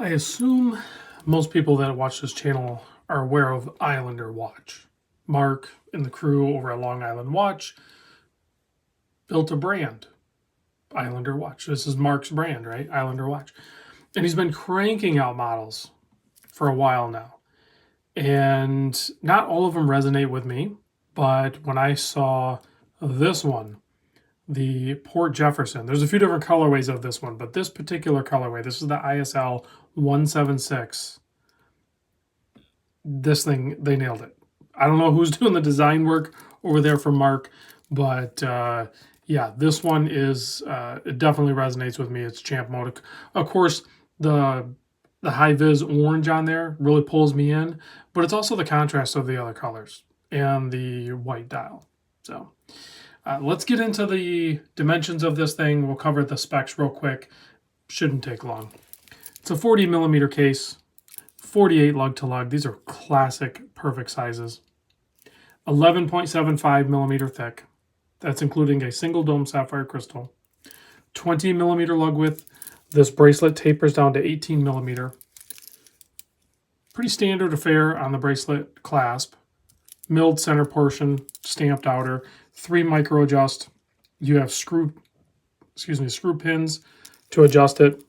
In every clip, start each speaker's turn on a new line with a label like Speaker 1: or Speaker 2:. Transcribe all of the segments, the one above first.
Speaker 1: I assume most people that watch this channel are aware of Islander Watch. Mark and the crew over at Long Island Watch built a brand, Islander Watch. This is Mark's brand, right? Islander Watch. And he's been cranking out models for a while now. And not all of them resonate with me, but when I saw this one, the Port Jefferson, there's a few different colorways of this one, but this particular colorway, this is the ISL-176. This thing, they nailed it. I don't know who's doing the design work over there for Mark, but yeah, this one is, it definitely resonates with me. It's champ mode. Of course, the high vis orange on there really pulls me in, but it's also the contrast of the other colors and the white dial. So let's get into the dimensions of this thing. We'll cover the specs real quick. Shouldn't take long. It's a 40 millimeter case, 48 lug to lug. These are classic, perfect sizes. 11.75 millimeter thick. That's including a single dome sapphire crystal. 20 millimeter lug width. This bracelet tapers down to 18 millimeter. Pretty standard affair on the bracelet clasp. Milled center portion, stamped outer. 3 micro adjust. You have screw pins to adjust it.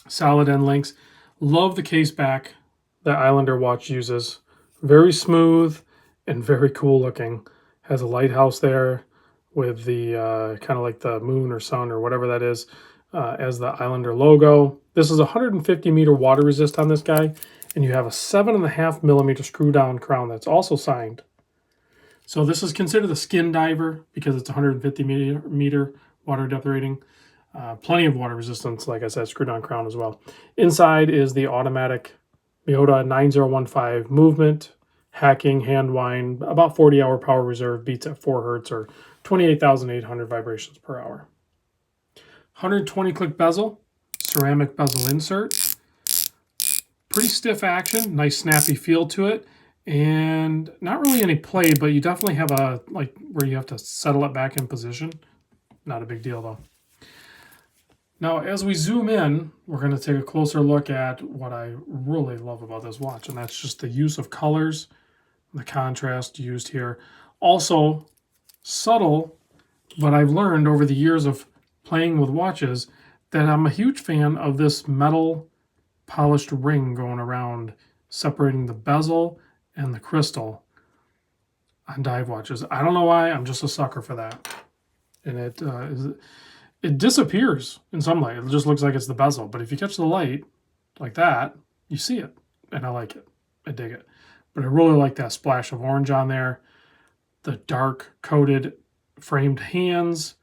Speaker 1: Solid end links. Love the case back that Islander Watch uses. Very smooth and very cool looking. Has a lighthouse there with the kind of like the moon or sun or whatever that is as the Islander logo. This is 150 meter water resist on this guy, and you have a 7.5 millimeter screw down crown that's also signed. So this is considered a skin diver because it's 150 meter water depth rating. Plenty of water resistance, like I said, screw down crown as well. Inside is the automatic Miyota 9015 movement, hacking, hand wind, about 40-hour power reserve, beats at 4 hertz or 28,800 vibrations per hour. 120 click bezel, ceramic bezel insert. Pretty stiff action, nice snappy feel to it, and not really any play, but you definitely have a, like, where you have to settle it back in position. Not a big deal though. Now, as we zoom in, we're going to take a closer look at what I really love about this watch, and that's just the use of colors, the contrast used here. Also, subtle, but I've learned over the years of playing with watches that I'm a huge fan of this metal polished ring going around, separating the bezel and the crystal on dive watches. I don't know why, I'm just a sucker for that. And it disappears in some light. It just looks like it's the bezel. But if you catch the light like that, you see it. And I like it. I dig it. But I really like that splash of orange on there. The dark coated framed hands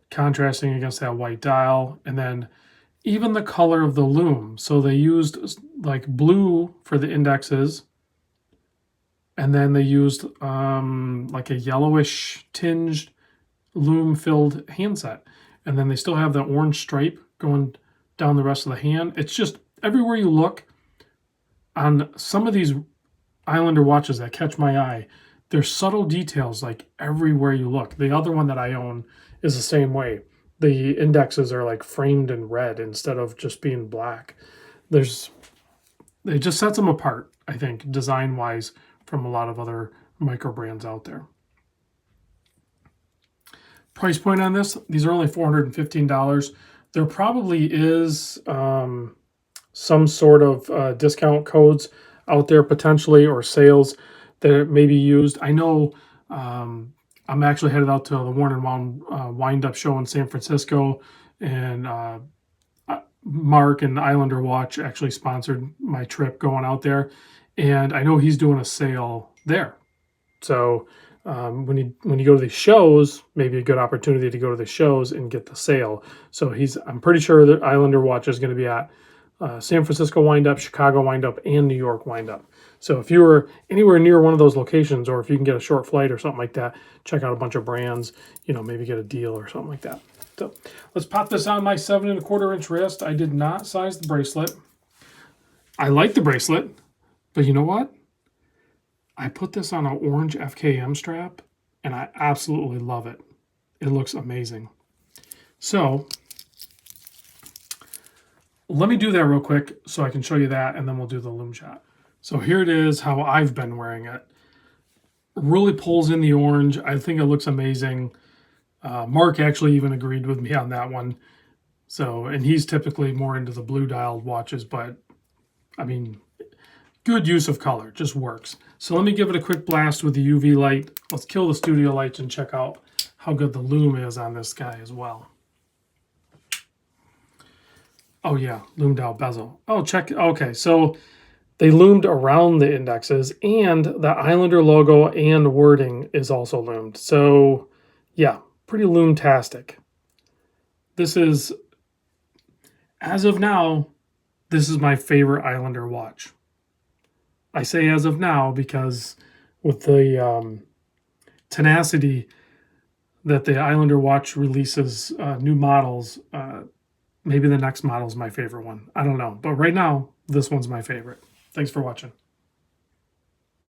Speaker 1: contrasting against that white dial. And then even the color of the lume. So they used like blue for the indexes. And then they used like a yellowish tinged lume filled handset, and then they still have that orange stripe going down the rest of the hand. It's just everywhere you look on some of these Islander watches that catch my eye, there's subtle details like everywhere you look. The other one that I own is the same way. The indexes are like framed in red instead of just being black. It just sets them apart, I think, design wise, from a lot of other micro brands out there. Price point on this, these are only $415. There probably is some sort of discount codes out there potentially, or sales that may be used. I know I'm actually headed out to the Worn and Wound wind-up show in San Francisco, and Mark and Islander Watch actually sponsored my trip going out there, and I know he's doing a sale there. So when you go to these shows, maybe a good opportunity to go to the shows and get the sale. So I'm pretty sure that Islander Watch is going to be at San Francisco Wind-Up, Chicago Wind-Up, and New York Wind-Up. So if you were anywhere near one of those locations, or if you can get a short flight or something like that, check out a bunch of brands, maybe get a deal or something like that. So let's pop this on my 7.25 inch wrist. I did not size the bracelet. I like the bracelet, but you know what? I put this on an orange FKM strap, and I absolutely love it. It looks amazing. So let me do that real quick so I can show you that, and then we'll do the loom shot. So here it is, how I've been wearing it. Really pulls in the orange. I think it looks amazing. Mark actually even agreed with me on that one. So, and he's typically more into the blue dialed watches, but I mean, good use of color, just works. So let me give it a quick blast with the UV light. Let's kill the studio lights and check out how good the loom is on this guy as well. Oh yeah, loomed out bezel. Oh, check. Okay, so they loomed around the indexes, and the Islander logo and wording is also loomed. So yeah, pretty loom-tastic. This is, as of now, this is my favorite Islander watch. I say as of now because with the tenacity that the Islander watch releases new models, maybe the next model is my favorite one. I don't know. But right now, this one's my favorite. Thanks for watching.